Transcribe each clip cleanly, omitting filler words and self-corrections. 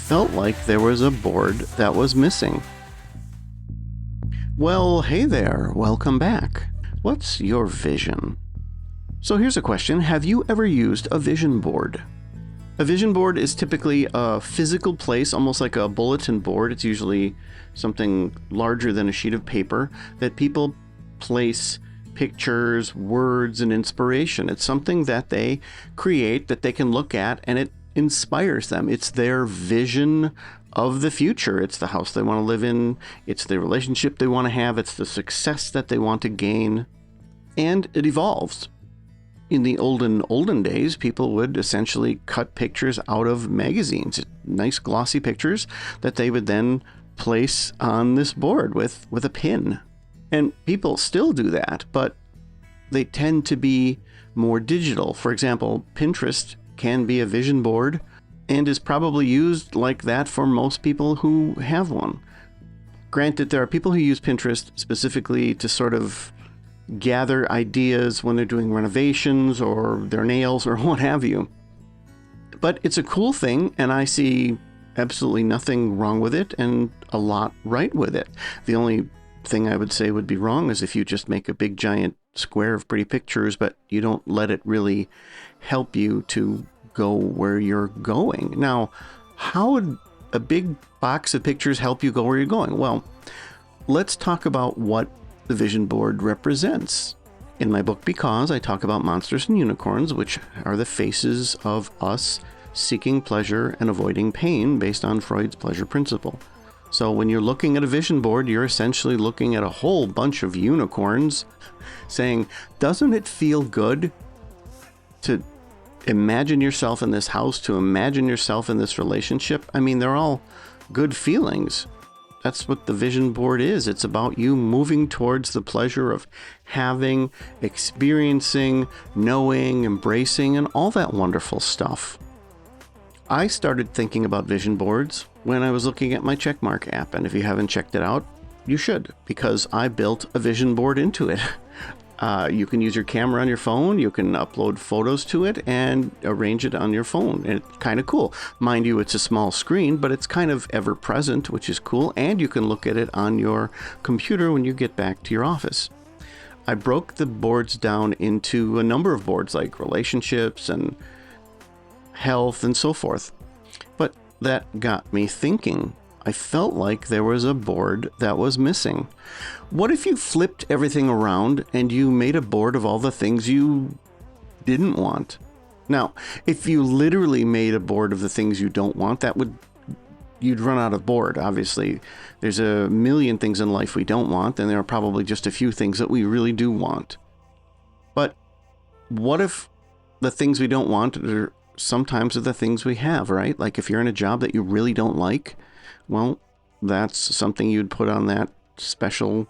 felt like there was a board that was missing. Well, hey there, welcome back. What's your vision? So here's a question. Have you ever used a vision board? A vision board is typically a physical place, almost like a bulletin board. It's usually something larger than a sheet of paper that people place pictures, words, and inspiration. It's something that they create that they can look at and it inspires them. It's their vision of the future. It's the house they want to live in. It's the relationship they want to have. It's the success that they want to gain. And it evolves. In the olden days, people would essentially cut pictures out of magazines, nice glossy pictures that they would then place on this board with a pin. And people still do that, but they tend to be more digital. For example, Pinterest can be a vision board and is probably used like that for most people who have one. Granted, there are people who use Pinterest specifically to sort of gather ideas when they're doing renovations or their nails or what have you. But it's a cool thing, and I see absolutely nothing wrong with it and a lot right with it. The only thing I would say would be wrong is if you just make a big giant square of pretty pictures, but you don't let it really help you to go where you're going. Now, how would a big box of pictures help you go where you're going? Well, let's talk about what the vision board represents. In my book, Because, I talk about monsters and unicorns, which are the faces of us seeking pleasure and avoiding pain based on Freud's pleasure principle. So when you're looking at a vision board, you're essentially looking at a whole bunch of unicorns saying, doesn't it feel good to imagine yourself in this house, to imagine yourself in this relationship? I mean, they're all good feelings. That's what the vision board is. It's about you moving towards the pleasure of having, experiencing, knowing, embracing, and all that wonderful stuff. I started thinking about vision boards when I was looking at my Checkmark app, and if you haven't checked it out, you should, because I built a vision board into it. You can use your camera on your phone, you can upload photos to it, and arrange it on your phone. And it's kind of cool. Mind you, it's a small screen, but it's kind of ever-present, which is cool, and you can look at it on your computer when you get back to your office. I broke the boards down into a number of boards, like relationships and health and so forth. But that got me thinking. I felt like there was a board that was missing. What if you flipped everything around and you made a board of all the things you didn't want? Now, if you literally made a board of the things you don't want, you'd run out of board. Obviously, there's a million things in life we don't want, and there are probably just a few things that we really do want. But what if the things we don't want are sometimes the things we have, right? Like if you're in a job that you really don't like, well, that's something you'd put on that special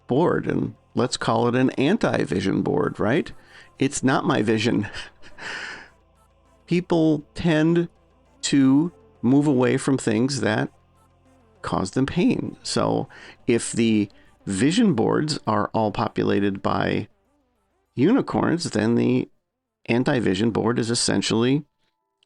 board, and let's call it an anti-vision board, right? It's not my vision. People tend to move away from things that cause them pain. So if the vision boards are all populated by unicorns, then the anti-vision board is essentially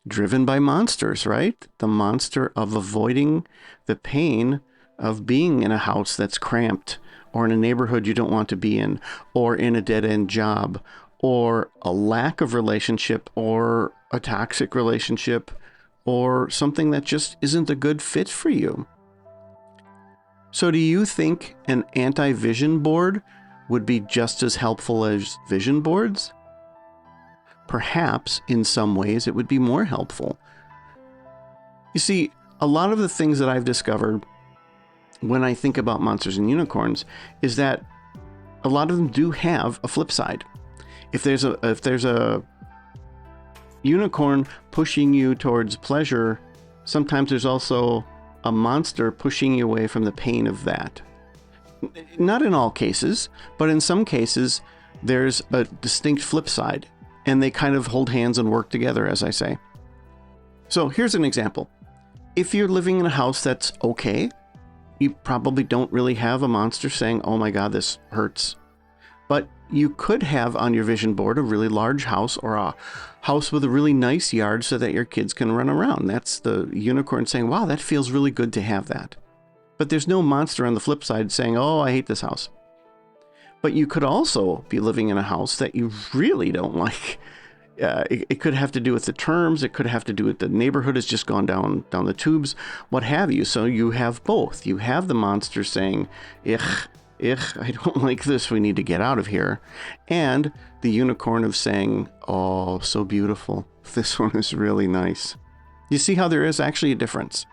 driven by monsters, right? The monster of avoiding the pain of being in a house that's cramped, or in a neighborhood you don't want to be in, or in a dead-end job, or a lack of relationship, or a toxic relationship, or something that just isn't a good fit for you. So do you think an anti-vision board would be just as helpful as vision boards? Perhaps in some ways it would be more helpful. You see, a lot of the things that I've discovered when I think about monsters and unicorns is that a lot of them do have a flip side. If there's a unicorn pushing you towards pleasure, sometimes there's also a monster pushing you away from the pain of that. Not in all cases, but in some cases there's a distinct flip side, and they kind of hold hands and work together, as I say. So here's an example. If you're living in a house that's okay, you probably don't really have a monster saying, oh my God, this hurts. But you could have on your vision board a really large house or a house with a really nice yard so that your kids can run around. That's the unicorn saying, wow, that feels really good to have that. But there's no monster on the flip side saying, oh, I hate this house. But you could also be living in a house that you really don't like. It could have to do with the terms. It could have to do with the neighborhood has just gone down the tubes, what have you. So you have both. You have the monster saying, I don't like this. We need to get out of here. And the unicorn of saying, oh, so beautiful. This one is really nice. You see how there is actually a difference.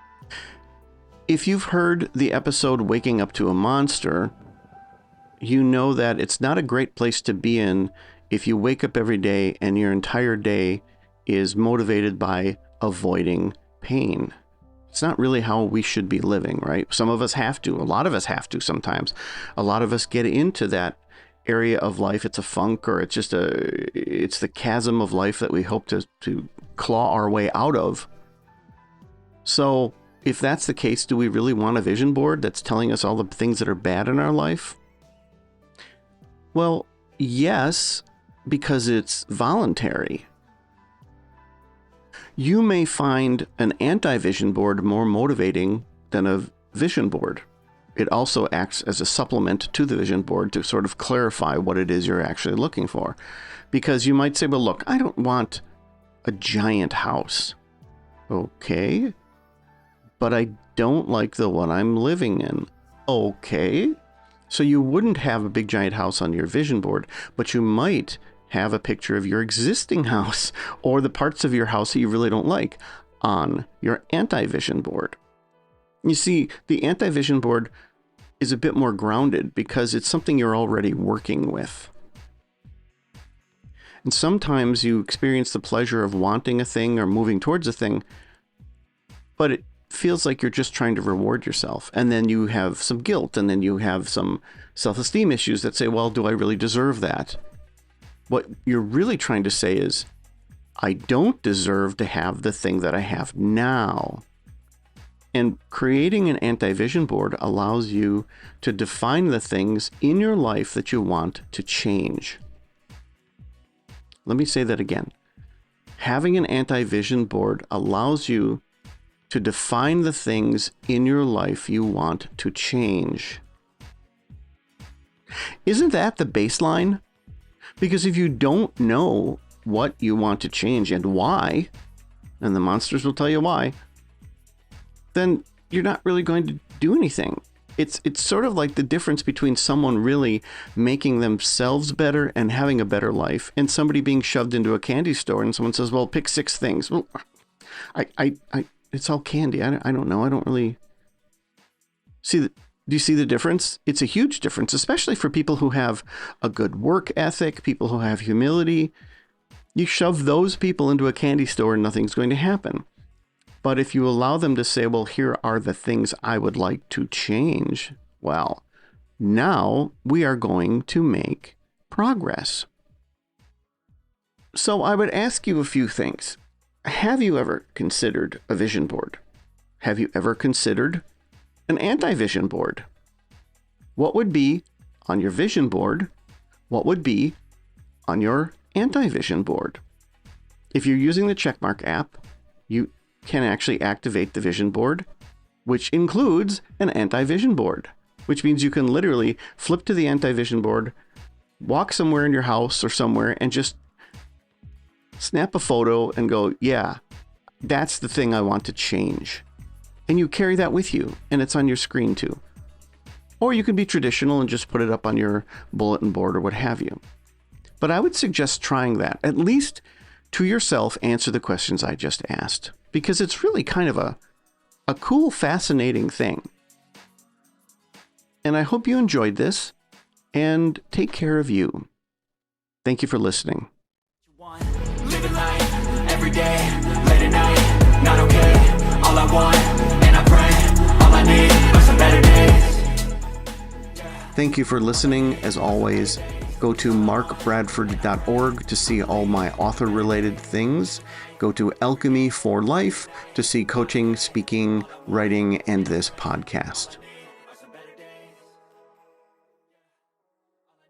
If you've heard the episode Waking Up to a Monster, you know that it's not a great place to be in if you wake up every day and your entire day is motivated by avoiding pain. It's not really how we should be living, right? Some of us have to. A lot of us have to sometimes. A lot of us get into that area of life. It's a funk, or it's the chasm of life that we hope to claw our way out of. So if that's the case, do we really want a vision board that's telling us all the things that are bad in our life? Well, yes, because it's voluntary. You may find an anti-vision board more motivating than a vision board. It also acts as a supplement to the vision board to sort of clarify what it is you're actually looking for. Because you might say, well, look, I don't want a giant house. Okay. But I don't like the one I'm living in. Okay. So you wouldn't have a big giant house on your vision board, but you might have a picture of your existing house or the parts of your house that you really don't like on your anti-vision board. You see, the anti-vision board is a bit more grounded because it's something you're already working with. And sometimes you experience the pleasure of wanting a thing or moving towards a thing, but it feels like you're just trying to reward yourself. And then you have some guilt, and then you have some self-esteem issues that say, well, do I really deserve that? What you're really trying to say is, I don't deserve to have the thing that I have now. And creating an anti-vision board allows you to define the things in your life that you want to change. Let me say that again. Having an anti-vision board allows you to define the things in your life you want to change. Isn't that the baseline? Because if you don't know what you want to change and why, and the monsters will tell you why, then you're not really going to do anything. It's sort of like the difference between someone really making themselves better and having a better life, and somebody being shoved into a candy store and someone says, well, pick 6 things. Well, it's all candy. I don't know. I don't really see the. Do you see the difference? It's a huge difference, especially for people who have a good work ethic, people who have humility. You shove those people into a candy store and nothing's going to happen. But if you allow them to say, well, here are the things I would like to change, well, now we are going to make progress. So I would ask you a few things. Have you ever considered a vision board? Have you ever considered an anti-vision board? What would be on your vision board? What would be on your anti-vision board? If you're using the Checkmark app, you can actually activate the vision board, which includes an anti-vision board, which means you can literally flip to the anti-vision board, walk somewhere in your house or somewhere, and just snap a photo and go, yeah, that's the thing I want to change. And you carry that with you, and it's on your screen too. Or you can be traditional and just put it up on your bulletin board or what have you. But I would suggest trying that. At least to yourself, answer the questions I just asked, because it's really kind of a cool, fascinating thing. And I hope you enjoyed this, and take care of you. Thank you for listening. Living life every day, late at night, not okay. All I want, and I pray, all I need are some better days. Thank you for listening. As always, go to markbradford.org to see all my author-related things. Go to Alchemy for Life to see coaching, speaking, writing, and this podcast.